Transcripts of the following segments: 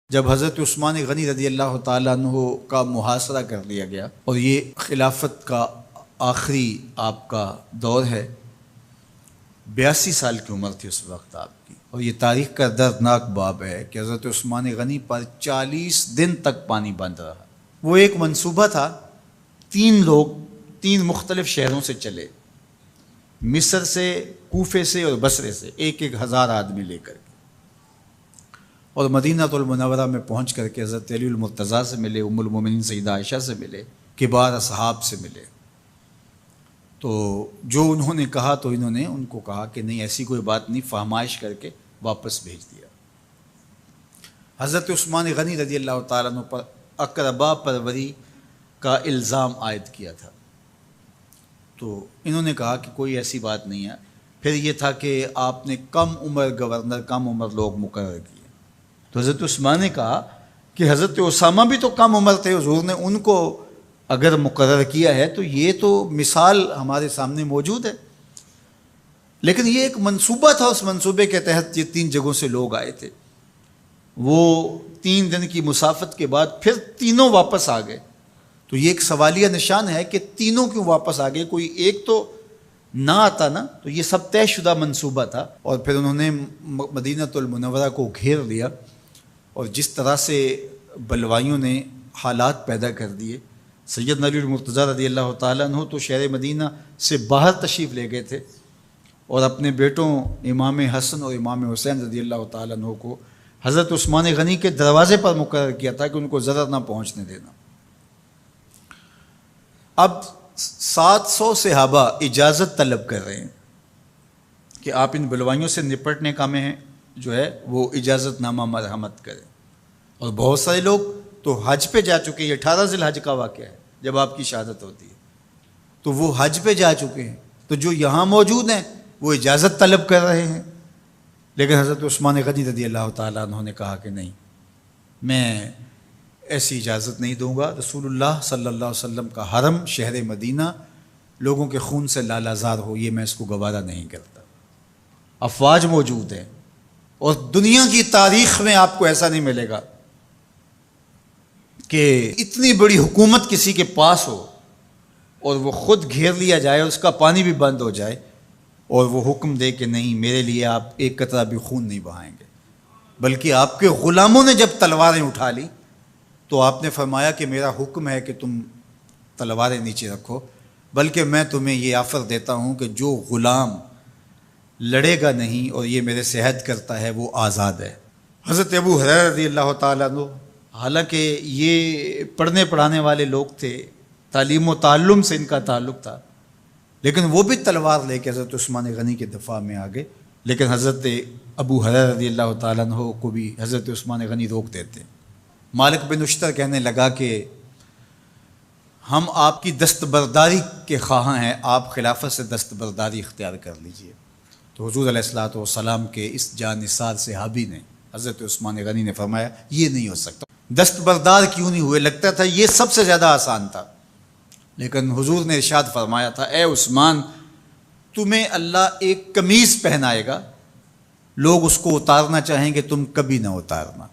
جب حضرت عثمان غنی رضی اللہ تعالیٰ عنہ کا محاصرہ کر لیا گیا اور یہ خلافت کا آخری آپ کا دور ہے، 82 سال کی عمر تھی اس وقت آپ کی، اور یہ تاریخ کا دردناک باب ہے کہ حضرت عثمان غنی پر 40 دن تک پانی بند رہا۔ وہ ایک منصوبہ تھا، 3 لوگ 3 مختلف شہروں سے چلے، مصر سے، کوفے سے اور بصرے سے، 1000 آدمی لے کر کے، اور مدینہ المنورہ میں پہنچ کر کے حضرت علی المرتضیٰ سے ملے، ام المومنین سیدہ عائشہ سے ملے، کبار اصحاب سے ملے۔ تو جو انہوں نے کہا تو انہوں نے ان کو کہا کہ نہیں، ایسی کوئی بات نہیں، فہمائش کر کے واپس بھیج دیا۔ حضرت عثمان غنی رضی اللہ تعالیٰ عنہ پر اقربا پروری کا الزام عائد کیا تھا، تو انہوں نے کہا کہ کوئی ایسی بات نہیں ہے۔ پھر یہ تھا کہ آپ نے کم عمر گورنر، کم عمر لوگ مقرر کیے، تو حضرت عثمان نے کہا کہ حضرت اسامہ بھی تو کم عمر تھے، حضور نے ان کو اگر مقرر کیا ہے تو یہ تو مثال ہمارے سامنے موجود ہے، لیکن یہ ایک منصوبہ تھا، اس منصوبے کے تحت یہ 3 جگہوں سے لوگ آئے تھے۔ وہ 3 دن کی مسافت کے بعد پھر تینوں واپس آ گئے، تو یہ ایک سوالیہ نشان ہے کہ تینوں کیوں واپس آ گئے، کوئی ایک تو نہ آتا نا، تو یہ سب طے شدہ منصوبہ تھا۔ اور پھر انہوں نے مدینہ المنورہ کو گھیر لیا، اور جس طرح سے بلوائیوں نے حالات پیدا کر دیے، سیدنا علی المرتضیٰ رضی اللہ تعالیٰ عنہ تو شہر مدینہ سے باہر تشریف لے گئے تھے، اور اپنے بیٹوں امام حسن اور امام حسین رضی اللہ تعالیٰ عنہ کو حضرت عثمان غنی کے دروازے پر مقرر کیا تھا کہ ان کو ضرر نہ پہنچنے دینا۔ اب 700 صحابہ اجازت طلب کر رہے ہیں کہ آپ ان بلوائیوں سے نپٹنے کا میں جو ہے وہ اجازت نامہ مرحمت کریں، اور بہت سارے لوگ تو حج پہ جا چکے ہیں۔ 18 ذی الحج کا واقعہ ہے جب آپ کی شہادت ہوتی ہے، تو وہ حج پہ جا چکے ہیں، تو جو یہاں موجود ہیں وہ اجازت طلب کر رہے ہیں، لیکن حضرت عثمان غنی رضی اللہ تعالیٰ عنہ نے کہا کہ نہیں، میں ایسی اجازت نہیں دوں گا۔ رسول اللہ صلی اللہ علیہ وسلم کا حرم شہر مدینہ لوگوں کے خون سے لالازار ہو، یہ میں اس کو گوارا نہیں کرتا۔ افواج موجود ہیں، اور دنیا کی تاریخ میں آپ کو ایسا نہیں ملے گا کہ اتنی بڑی حکومت کسی کے پاس ہو اور وہ خود گھیر لیا جائے، اس کا پانی بھی بند ہو جائے، اور وہ حکم دے کہ نہیں، میرے لیے آپ ایک قطرہ بھی خون نہیں بہائیں گے۔ بلکہ آپ کے غلاموں نے جب تلواریں اٹھا لی تو آپ نے فرمایا کہ میرا حکم ہے کہ تم تلواریں نیچے رکھو، بلکہ میں تمہیں یہ آفر دیتا ہوں کہ جو غلام لڑے گا نہیں اور یہ میرے سے عہد کرتا ہے وہ آزاد ہے۔ حضرت ابو ہریرہ رضی اللہ تعالیٰ عنہ، حالانکہ یہ پڑھنے پڑھانے والے لوگ تھے، تعلیم و تعلم سے ان کا تعلق تھا، لیکن وہ بھی تلوار لے کے حضرت عثمان غنی کے دفاع میں آ گئے، لیکن حضرت ابو ہریرہ رضی اللہ تعالیٰ عنہ کو بھی حضرت عثمان غنی روک دیتے۔ مالک بن اشتر کہنے لگا کہ ہم آپ کی دستبرداری کے خواہاں ہیں، آپ خلافت سے دستبرداری اختیار کر لیجئے۔ تو حضور علیہ الصلوۃ والسلام کے اس جانثار صحابی نے، حضرت عثمان غنی نے فرمایا یہ نہیں ہو سکتا۔ دستبردار کیوں نہیں ہوئے؟ لگتا تھا یہ سب سے زیادہ آسان تھا، لیکن حضور نے ارشاد فرمایا تھا، اے عثمان، تمہیں اللہ ایک قمیض پہنائے گا، لوگ اس کو اتارنا چاہیں گے، تم کبھی نہ اتارنا۔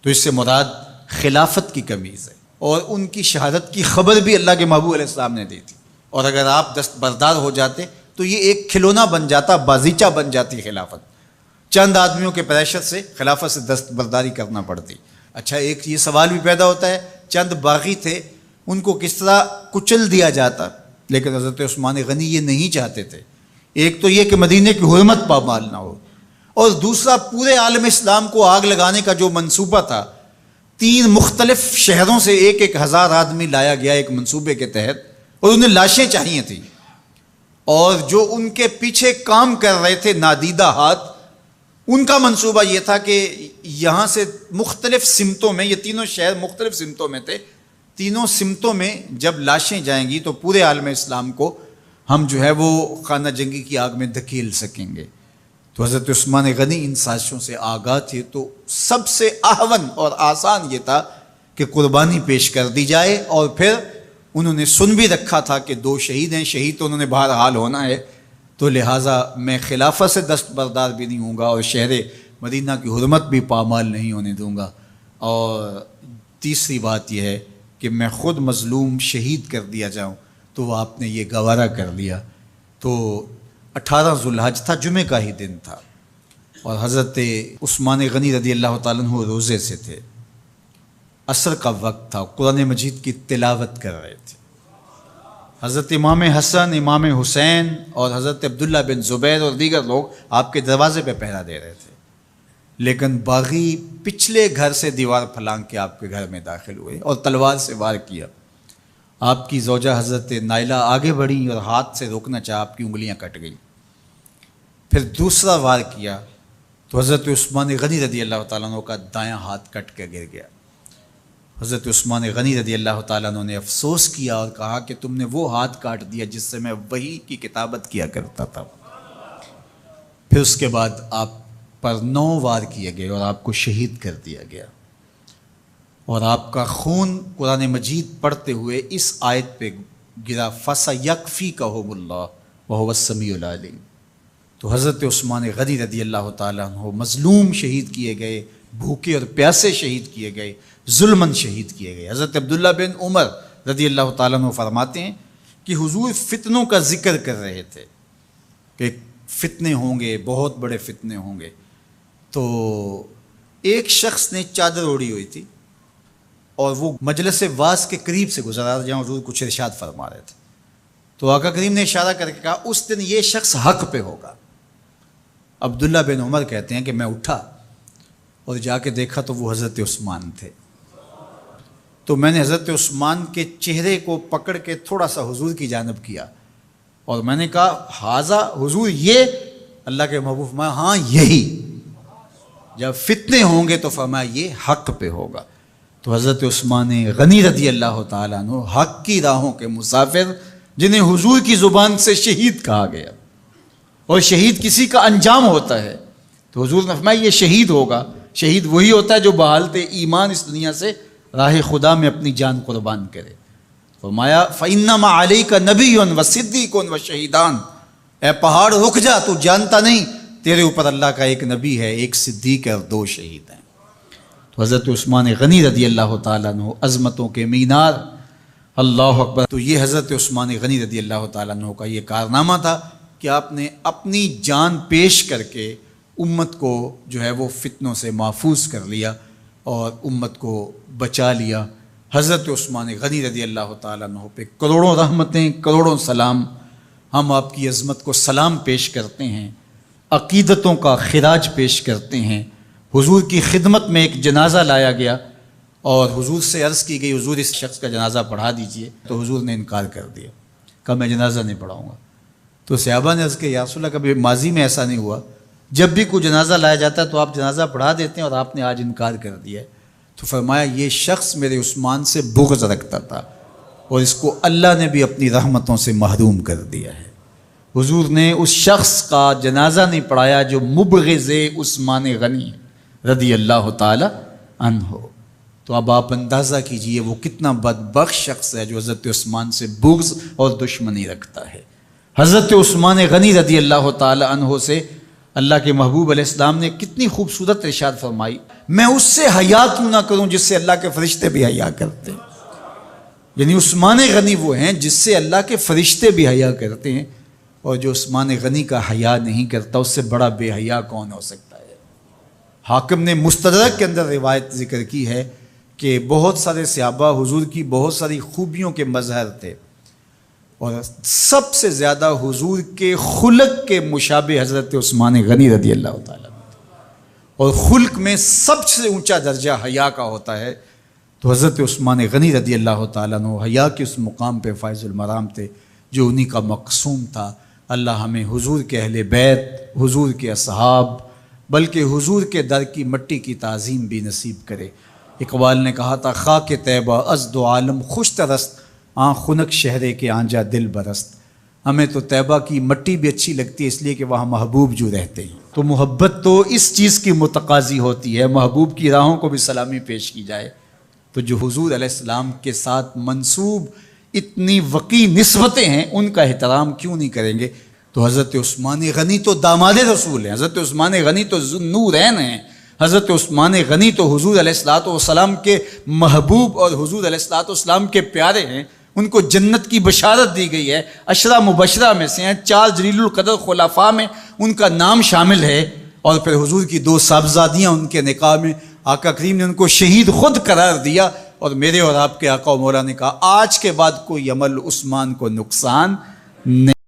تو اس سے مراد خلافت کی قمیض ہے، اور ان کی شہادت کی خبر بھی اللہ کے محبوب علیہ السلام نے دی تھی، اور اگر آپ دستبردار ہو جاتے تو یہ ایک کھلونا بن جاتا، بازیچہ بن جاتی خلافت۔ چند آدمیوں کے پریشر سے خلافت سے دستبرداری کرنا پڑتی۔ اچھا، ایک یہ سوال بھی پیدا ہوتا ہے، چند باغی تھے، ان کو کس طرح کچل دیا جاتا؟ لیکن حضرت عثمان غنی یہ نہیں چاہتے تھے۔ ایک تو یہ کہ مدینے کی حرمت پامال نہ ہو، اور دوسرا پورے عالم اسلام کو آگ لگانے کا جو منصوبہ تھا، 3 مختلف شہروں سے 1000 آدمی لایا گیا ایک منصوبے کے تحت، اور انہیں لاشیں چاہیے تھیں، اور جو ان کے پیچھے کام کر رہے تھے نادیدہ ہاتھ، ان کا منصوبہ یہ تھا کہ یہاں سے مختلف سمتوں میں، یہ تینوں شہر مختلف سمتوں میں تھے، تینوں سمتوں میں جب لاشیں جائیں گی تو پورے عالم اسلام کو ہم جو ہے وہ خانہ جنگی کی آگ میں دھکیل سکیں گے۔ تو حضرت عثمان غنی ان سازشوں سے آگاہ تھے، تو سب سے اہون اور آسان یہ تھا کہ قربانی پیش کر دی جائے، اور پھر انہوں نے سن بھی رکھا تھا کہ 2 شہید ہیں، شہید تو انہوں نے بہرحال ہونا ہے، تو لہٰذا میں خلافت سے دستبردار بھی نہیں ہوں گا، اور شہر مدینہ کی حرمت بھی پامال نہیں ہونے دوں گا۔ اور تیسری بات یہ ہے کہ میں خود مظلوم شہید کر دیا جاؤں، تو وہ آپ نے یہ گوارا کر لیا۔ تو 18 ذوالحج تھا، جمعے کا ہی دن تھا، اور حضرت عثمان غنی رضی اللہ تعالیٰ عنہ روزے سے تھے، عصر کا وقت تھا، قرآن مجید کی تلاوت کر رہے تھے۔ حضرت امام حسن، امام حسین اور حضرت عبداللہ بن زبیر اور دیگر لوگ آپ کے دروازے پہ پہرا دے رہے تھے، لیکن باغی پچھلے گھر سے دیوار پھلانگ کے آپ کے گھر میں داخل ہوئے اور تلوار سے وار کیا۔ آپ کی زوجہ حضرت نائلہ آگے بڑھی اور ہاتھ سے روکنا چاہا، آپ کی انگلیاں کٹ گئیں۔ پھر دوسرا وار کیا تو حضرت عثمان غنی رضی اللہ تعالیٰ عنہ کا دایاں ہاتھ کٹ کے گر گیا۔ حضرت عثمان غنی رضی اللہ تعالیٰ عنہ نے افسوس کیا اور کہا کہ تم نے وہ ہاتھ کاٹ دیا جس سے میں وحی کی کتابت کیا کرتا تھا۔ پھر اس کے بعد آپ پر 9 وار کیے گئے اور آپ کو شہید کر دیا گیا، اور آپ کا خون قرآن مجید پڑھتے ہوئے اس آیت پہ گرا، فَسَيَكْفِيكَهُمُ اللَّهُ وَهُوَ السَّمِيعُ الْعَلِيمُ۔ تو حضرت عثمان غنی رضی اللہ تعالیٰ عنہ مظلوم شہید کیے گئے، بھوکے اور پیاسے شہید کیے گئے، ظلماً شہید کیے گئے۔ حضرت عبداللہ بن عمر رضی اللہ تعالیٰ عنہ فرماتے ہیں کہ حضور فتنوں کا ذکر کر رہے تھے کہ فتنے ہوں گے، بہت بڑے فتنے ہوں گے۔ تو ایک شخص نے چادر اوڑھی ہوئی تھی اور وہ مجلس واعظ کے قریب سے گزرا جہاں حضور کچھ ارشاد فرما رہے تھے، تو آقا کریم نے اشارہ کر کے کہا اس دن یہ شخص حق پہ ہوگا۔ عبداللہ بن عمر کہتے ہیں کہ میں اٹھا اور جا کے دیکھا تو وہ حضرت عثمان تھے۔ تو میں نے حضرت عثمان کے چہرے کو پکڑ کے تھوڑا سا حضور کی جانب کیا اور میں نے کہا حاضہ حضور، یہ اللہ کے محبوب فرمایا ہاں یہی، جب فتنے ہوں گے تو فرمایا یہ حق پہ ہوگا۔ تو حضرت عثمان غنی رضی اللہ تعالیٰ عنہ حق کی راہوں کے مسافر، جنہیں حضور کی زبان سے شہید کہا گیا، اور شہید کسی کا انجام ہوتا ہے، تو حضور نے فرمایا یہ شہید ہوگا۔ شہید وہی ہوتا ہے جو بحالت ایمان اس دنیا سے راہ خدا میں اپنی جان قربان کرے۔ فرمایا فَإِنَّمَا عَلَيْكَ نَبِيٌّ وَصِدِّيقٌ وَشَهِيدَانِ، اے پہاڑ رک جا، تو جانتا نہیں تیرے اوپر اللہ کا ایک نبی ہے، ایک صدیق ہے اور 2 شہید ہیں۔ تو حضرت عثمان غنی رضی اللہ تعالیٰ عنہ عظمتوں کے مینار، اللہ اکبر۔ تو یہ حضرت عثمان غنی رضی اللہ تعالیٰ عنہ کا یہ کارنامہ تھا کہ آپ نے اپنی جان پیش کر کے امت کو جو ہے وہ فتنوں سے محفوظ کر لیا اور امت کو بچا لیا۔ حضرت عثمان غنی رضی اللہ تعالیٰ عنہ پہ کروڑوں رحمتیں، کروڑوں سلام۔ ہم آپ کی عظمت کو سلام پیش کرتے ہیں، عقیدتوں کا خراج پیش کرتے ہیں۔ حضور کی خدمت میں ایک جنازہ لایا گیا اور حضور سے عرض کی گئی حضور اس شخص کا جنازہ پڑھا دیجئے، تو حضور نے انکار کر دیا، کہا میں جنازہ نہیں پڑھاؤں گا۔ تو صحابہ نے عرض کیا یا رسول اللہ، کبھی ماضی میں ایسا نہیں ہوا، جب بھی کوئی جنازہ لایا جاتا ہے تو آپ جنازہ پڑھا دیتے ہیں اور آپ نے آج انکار کر دیا ہے؟ تو فرمایا یہ شخص میرے عثمان سے بغض رکھتا تھا اور اس کو اللہ نے بھی اپنی رحمتوں سے محروم کر دیا ہے۔ حضور نے اس شخص کا جنازہ نہیں پڑھایا جو مبغض عثمان غنی رضی اللہ تعالی عنہ۔ تو اب آپ اندازہ کیجئے وہ کتنا بدبخت شخص ہے جو حضرت عثمان سے بغض اور دشمنی رکھتا ہے۔ حضرت عثمان غنی رضی اللہ تعالی عنہ سے اللہ کے محبوب علیہ السلام نے کتنی خوبصورت ارشاد فرمائی، میں اس سے حیا کیوں نہ کروں جس سے اللہ کے فرشتے بھی حیا کرتے ہیں۔ یعنی عثمان غنی وہ ہیں جس سے اللہ کے فرشتے بھی حیا کرتے ہیں، اور جو عثمان غنی کا حیا نہیں کرتا اس سے بڑا بے حیا کون ہو سکتا ہے۔ حاکم نے مستدرک کے اندر روایت ذکر کی ہے کہ بہت سارے صحابہ حضور کی بہت ساری خوبیوں کے مظہر تھے، اور سب سے زیادہ حضور کے خلق کے مشابہ حضرت عثمان غنی رضی اللہ تعالیٰ، اور خلق میں سب سے اونچا درجہ حیا کا ہوتا ہے۔ تو حضرت عثمان غنی رضی اللہ تعالیٰ عنہ حیا کے اس مقام پہ فائز المرام تھے جو انہی کا مقصوم تھا۔ اللہ ہمیں حضور کے اہل بیت، حضور کے اصحاب، بلکہ حضور کے در کی مٹی کی تعظیم بھی نصیب کرے۔ اقبال نے کہا تھا خاک طیبہ از دو عالم خوش ترست، آن خنک شہرے کے آنجا دل برست۔ ہمیں تو طیبہ کی مٹی بھی اچھی لگتی ہے اس لیے کہ وہاں محبوب جو رہتے ہیں، تو محبت تو اس چیز کی متقاضی ہوتی ہے، محبوب کی راہوں کو بھی سلامی پیش کی جائے۔ تو جو حضور علیہ السلام کے ساتھ منسوب اتنی وقی نسبتیں ہیں ان کا احترام کیوں نہیں کریں گے؟ تو حضرت عثمان غنی تو داماد رسول ہیں، حضرت عثمان غنی تو ذو النورین ہیں، حضرت عثمان غنی تو حضور علیہ الصلوۃ والسلام کے محبوب اور حضور علیہ الصلوۃ والسلام کے پیارے ہیں، ان کو جنت کی بشارت دی گئی ہے، عشرہ مبشرہ میں سے ہیں، 4 جلیل القدر خلفاء میں ان کا نام شامل ہے، اور پھر حضور کی 2 صاحبزادیاں ان کے نکاح میں آقا کریم نے ان کو شہید خود قرار دیا، اور میرے اور آپ کے آقا و مولا نے کہا آج کے بعد کوئی عمل عثمان کو نقصان نہیں۔